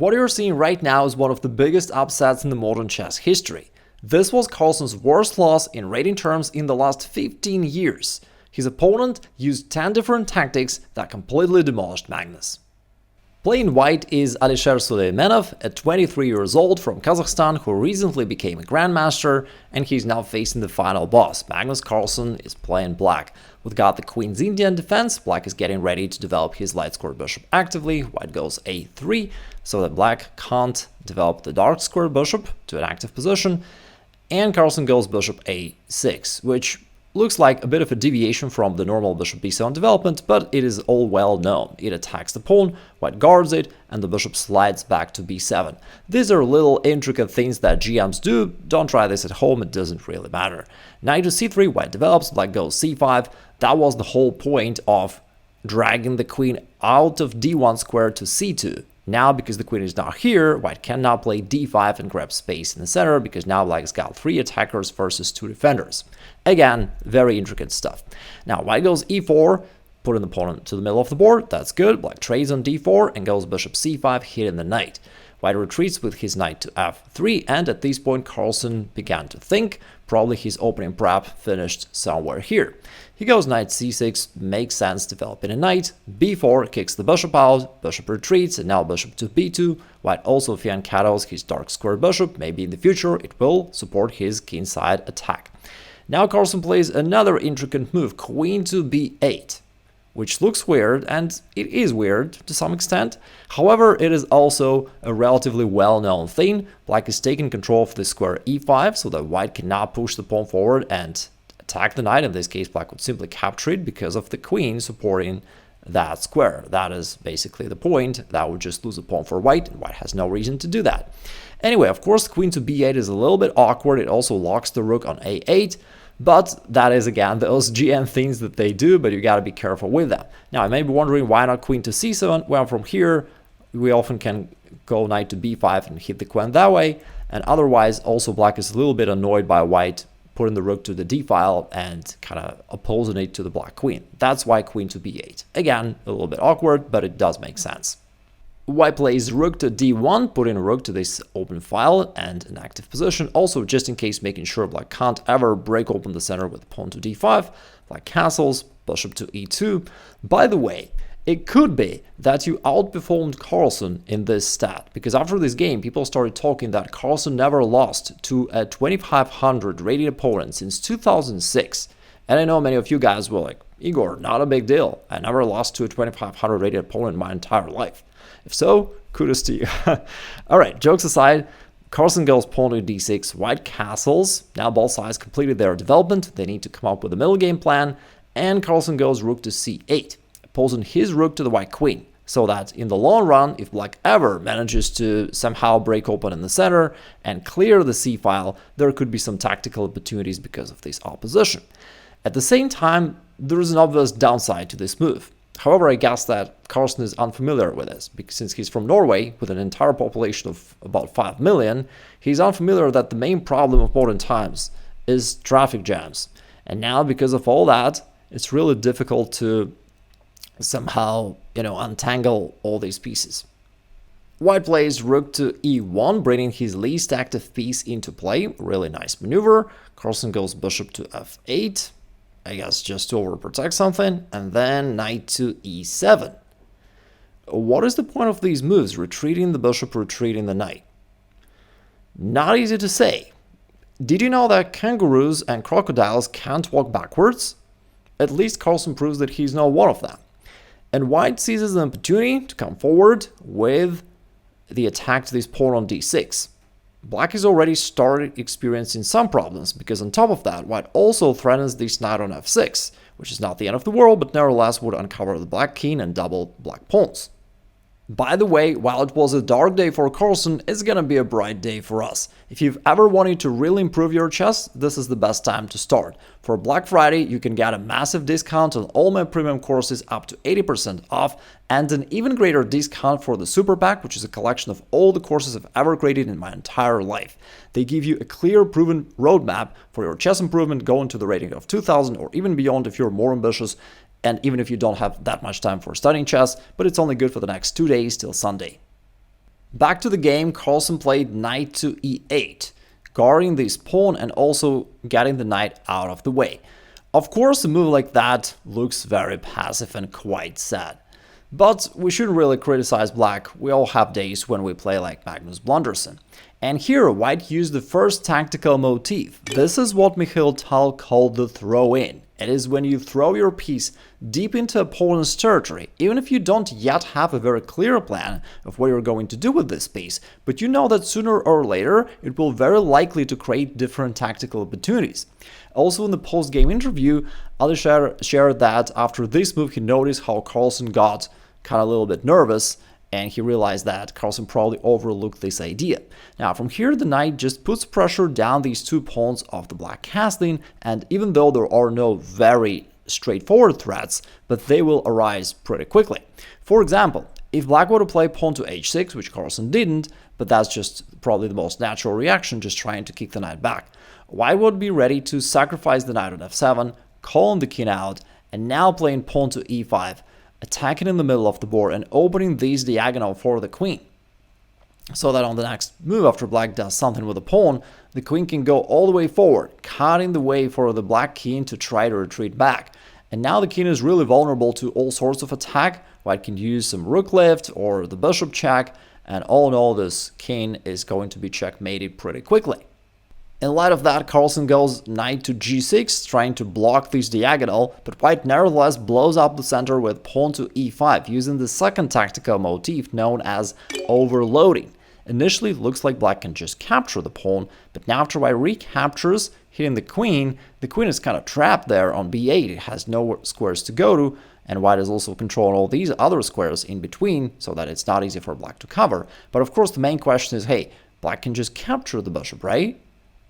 What you're seeing right now is one of the biggest upsets in the modern chess history. This was Carlsen's worst loss in rating terms in the last 15 years. His opponent used 10 different tactics that completely demolished Magnus. Playing white is Alisher Suleymenov, at 23 years old from Kazakhstan, who recently became a grandmaster, and he's now facing the final boss. Magnus Carlsen is playing black. We've got the queen's Indian defense. Black is getting ready to develop his light square bishop actively. White goes a3, so that black can't develop the dark square bishop to an active position. And Carlsen goes bishop a6, which looks like a bit of a deviation from the normal bishop b7 development, but it is all well known. It attacks the pawn, white guards it, and the bishop slides back to b7. These are little intricate things that GMs do. Don't try this at home, it doesn't really matter. Knight to c3, white develops, black goes c5. That was the whole point of dragging the queen out of d1 square to c2. Now, because the queen is not here, white cannot play d5 and grab space in the center, because now black's got 3 attackers versus 2 defenders. Again, very intricate stuff. Now, white goes e4, putting the pawn to the middle of the board. That's good. Black trades on d4 and goes bishop c5, hitting the knight. White retreats with his knight to f3, and at this point Carlsen began to think. Probably his opening prep finished somewhere here. He goes knight c6, makes sense developing a knight. b4 kicks the bishop out, bishop retreats, and now bishop to b2. White also fianchettos his dark square bishop. Maybe in the future it will support his kingside attack. Now Carlsen plays another intricate move, queen to b8. Which looks weird, and it is weird to some extent. However, it is also a relatively well-known thing. Black is taking control of the square e5, so that white cannot push the pawn forward and attack the knight. In this case, black would simply capture it because of the queen supporting that square. That is basically the point. That would just lose a pawn for white, and white has no reason to do that. Anyway, of course, queen to b8 is a little bit awkward. It also locks the rook on a8. But that is, again, those GM things that they do, but you got to be careful with them. Now, you may be wondering, why not queen to c7? Well, from here, we often can go knight to b5 and hit the queen that way. And otherwise, also black is a little bit annoyed by white putting the rook to the d file and kind of opposing it to the black queen. That's why queen to b8. Again, a little bit awkward, but it does make sense. White plays rook to d1, putting a rook to this open file and an active position. Also, just in case, making sure black can't ever break open the center with pawn to d5. Black castles, bishop to e2. By the way, it could be that you outperformed Carlsen in this stat, because after this game, people started talking that Carlsen never lost to a 2500 rated opponent since 2006. And I know many of you guys were like, Igor, not a big deal. I never lost to a 2500 rated opponent in my entire life. If so, kudos to you. All right, jokes aside, Carlsen goes pawn to d6, white castles. Now both sides completed their development. They need to come up with a middle game plan. And Carlsen goes rook to c8, opposing his rook to the white queen. So that in the long run, if black ever manages to somehow break open in the center and clear the c file, there could be some tactical opportunities because of this opposition. At the same time, there is an obvious downside to this move. However, I guess that Carlsen is unfamiliar with this, because since he's from Norway, with an entire population of about 5 million, he's unfamiliar that the main problem of modern times is traffic jams. And now, because of all that, it's really difficult to somehow, untangle all these pieces. White plays rook to e1, bringing his least active piece into play. Really nice maneuver. Carlsen goes bishop to f8. I guess just to overprotect something, and then knight to e7. What is the point of these moves? Retreating the bishop, retreating the knight. Not easy to say. Did you know that kangaroos and crocodiles can't walk backwards? At least Carlsen proves that he's not one of them. And white seizes the opportunity to come forward with the attack to this pawn on d6. Black has already started experiencing some problems, because on top of that, white also threatens this knight on f6, which is not the end of the world, but nevertheless would uncover the black king and double black pawns. By the way, while it was a dark day for Carlsen, it's gonna be a bright day for us. If you've ever wanted to really improve your chess, this is the best time to start. For Black Friday, you can get a massive discount on all my premium courses, up to 80% off, and an even greater discount for the Super Pack, which is a collection of all the courses I've ever created in my entire life. They give you a clear, proven roadmap for your chess improvement, going to the rating of 2000 or even beyond if you're more ambitious, and even if you don't have that much time for studying chess, but it's only good for the next 2 days till Sunday. Back to the game, Carlsen played knight to e8, guarding this pawn and also getting the knight out of the way. Of course, a move like that looks very passive and quite sad. But we shouldn't really criticize black, we all have days when we play like Magnus Blunderson. And here, white used the first tactical motif. This is what Mikhail called the throw-in. It is when you throw your piece deep into opponent's territory, even if you don't yet have a very clear plan of what you're going to do with this piece, but you know that sooner or later it will very likely to create different tactical opportunities. Also in the post-game interview, Alisher shared that after this move he noticed how Carlsen got kind of a little bit nervous, and he realized that Carlsen probably overlooked this idea. Now from here the knight just puts pressure down these two pawns of the black castling, and even though there are no very straightforward threats, but they will arise pretty quickly. For example, if black were to play pawn to h6, which Carlsen didn't, but that's just probably the most natural reaction, just trying to kick the knight back, white would be ready to sacrifice the knight on f7, calling the king out, and now playing pawn to e5, attacking in the middle of the board and opening this diagonal for the queen. So that on the next move after black does something with the pawn, the queen can go all the way forward, cutting the way for the black king to try to retreat back. And now the king is really vulnerable to all sorts of attack. White can use some rook lift or the bishop check, and all in all this king is going to be checkmated pretty quickly. In light of that, Carlsen goes knight to g6, trying to block this diagonal, but white nevertheless blows up the center with pawn to e5, using the second tactical motif known as overloading. Initially, it looks like black can just capture the pawn, but now after white recaptures, hitting the queen is kind of trapped there on b8. It has no squares to go to, and white is also controlling all these other squares in between, so that it's not easy for black to cover. But of course, the main question is, hey, black can just capture the bishop, right?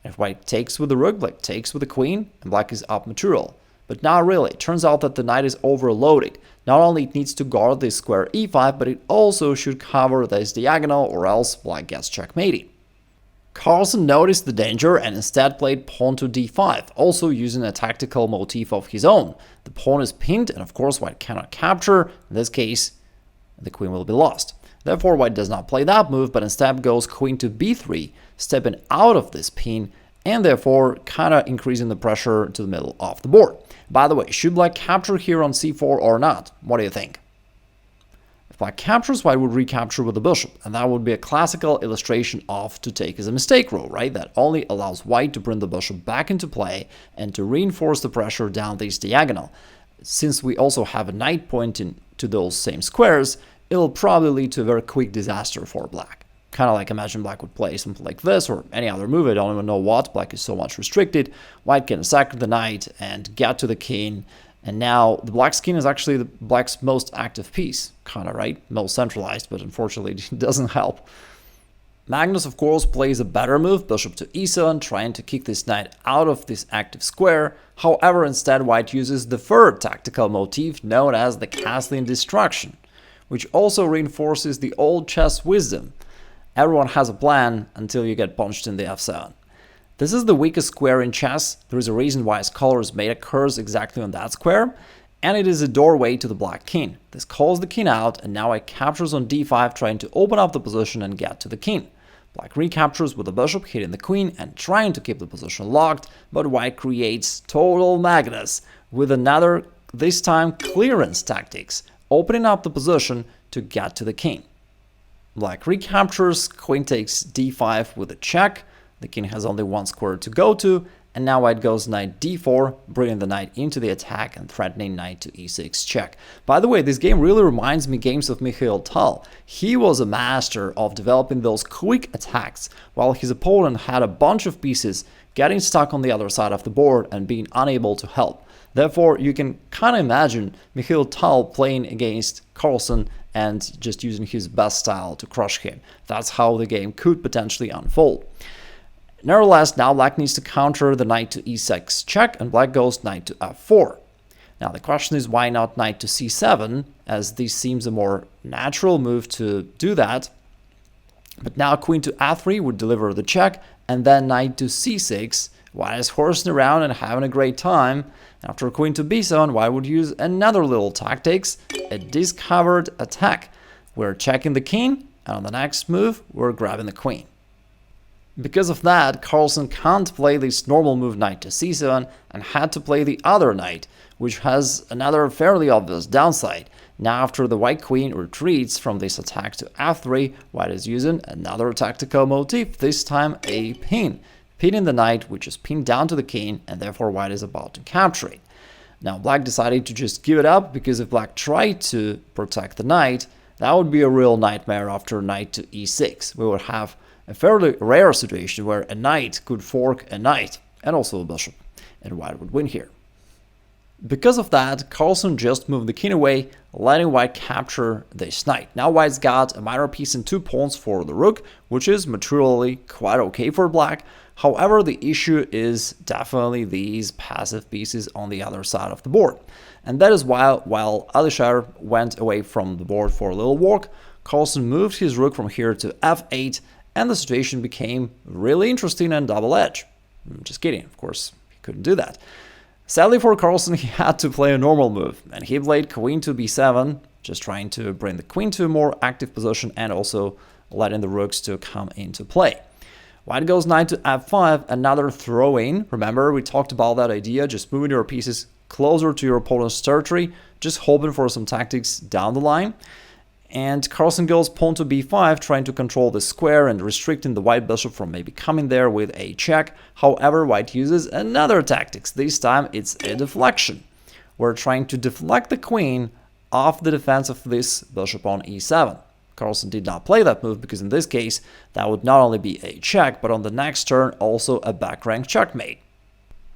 If white takes with the rook, black takes with the queen, and black is up material. But not really. It turns out that the knight is overloaded. Not only it needs to guard this square e5, but it also should cover this diagonal, or else black gets checkmated. Carlsen noticed the danger and instead played pawn to d5, also using a tactical motif of his own. The pawn is pinned, and of course white cannot capture. In this case, the queen will be lost. Therefore, white does not play that move, but instead goes queen to b3, stepping out of this pin, and therefore kind of increasing the pressure to the middle of the board. By the way, should black capture here on c4 or not? What do you think? If black captures, white would recapture with the bishop, and that would be a classical illustration of to take is a mistake rule, right? That only allows white to bring the bishop back into play and to reinforce the pressure down this diagonal. Since we also have a knight pointing to those same squares, it'll probably lead to a very quick disaster for black. Kind of like imagine black would play something like this or any other move, I don't even know what, black is so much restricted, white can sack the knight and get to the king, and now the black's king is actually the black's most active piece, kind of, right? Most centralized, but unfortunately it doesn't help. Magnus, of course, plays a better move, bishop to e7, trying to kick this knight out of this active square. However, instead white uses the third tactical motif known as the castling destruction, which also reinforces the old chess wisdom. Everyone has a plan until you get punched in the f7. This is the weakest square in chess. There is a reason why scholars made a curse exactly on that square, and it is a doorway to the black king. This calls the king out, and now white captures on d5, trying to open up the position and get to the king. Black recaptures with the bishop, hitting the queen and trying to keep the position locked, but white creates total Magnus with another, this time clearance tactics, opening up the position to get to the king. Black recaptures, queen takes d5 with a check, the king has only one square to go to, and now white goes knight d4, bringing the knight into the attack and threatening knight to e6 check. By the way, this game really reminds me games of Mikhail. He was a master of developing those quick attacks, while his opponent had a bunch of pieces getting stuck on the other side of the board and being unable to help. Therefore, you can kind of imagine Mikhail playing against Carlsen and just using his best style to crush him. That's how the game could potentially unfold. Nevertheless, now black needs to counter the knight to e6 check, and black goes knight to f4. Now the question is, why not knight to c7, as this seems a more natural move to do that. But now queen to f3 would deliver the check, and then knight to c6. White is horsing around and having a great time. After queen to b7, white would use another little tactics, a discovered attack. We're checking the king, and on the next move, we're grabbing the queen. Because of that, Carlsen can't play this normal move knight to c7 and had to play the other knight, which has another fairly obvious downside. Now after the white queen retreats from this attack to f3, white is using another tactical motif, this time a pin. Pinning the knight, which is pinned down to the king, and therefore white is about to capture it. Now black decided to just give it up, because if black tried to protect the knight, that would be a real nightmare after knight to e6. We would have a fairly rare situation where a knight could fork a knight and also a bishop, and white would win here. Because of that, Carlsen just moved the king away, letting white capture this knight. Now white's got a minor piece and 2 pawns for the rook, which is materially quite okay for black. However, the issue is definitely these passive pieces on the other side of the board. And that is why, while Alisher went away from the board for a little walk, Carlsen moved his rook from here to f8, and the situation became really interesting and double-edged. Just kidding, of course, he couldn't do that. Sadly for Carlsen, he had to play a normal move, and he played queen to b7, just trying to bring the queen to a more active position and also letting the rooks to come into play. White goes knight to f5, another throw-in. Remember, we talked about that idea, just moving your pieces closer to your opponent's territory, just hoping for some tactics down the line. And Carlsen goes pawn to b5, trying to control the square and restricting the white bishop from maybe coming there with a check. However, white uses another tactics. This time it's a deflection. We're trying to deflect the queen off the defense of this bishop on e7. Carlsen did not play that move because in this case that would not only be a check, but on the next turn also a back rank checkmate.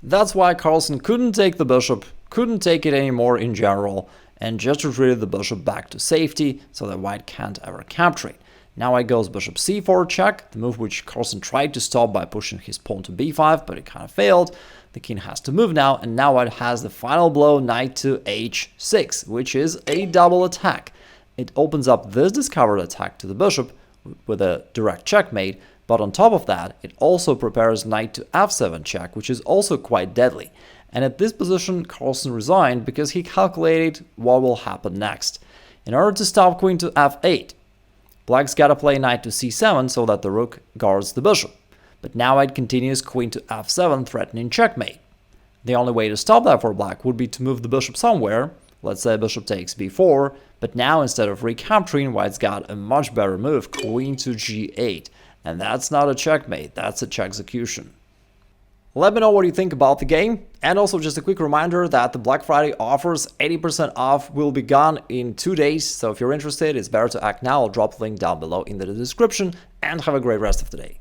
That's why Carlsen couldn't take the bishop, couldn't take it anymore in general, and just retreated the bishop back to safety so that white can't ever capture it. Now white goes bishop c4 check, the move which Carlsen tried to stop by pushing his pawn to b5, but it kind of failed. The king has to move now, and now white has the final blow, knight to h6, which is a double attack. It opens up this discovered attack to the bishop with a direct checkmate, but on top of that, it also prepares knight to f7 check, which is also quite deadly. And at this position, Carlsen resigned because he calculated what will happen next. In order to stop queen to f8, black's gotta play knight to c7 so that the rook guards the bishop. But now white continues queen to f7, threatening checkmate. The only way to stop that for black would be to move the bishop somewhere. Let's say bishop takes b4, but now instead of recapturing, white's got a much better move, queen to g8. And that's not a checkmate, that's a check execution. Let me know what you think about the game, and also just a quick reminder that the Black Friday offers 80% off will be gone in 2 days, so if you're interested, it's better to act now. I'll drop the link down below in the description, and have a great rest of the day.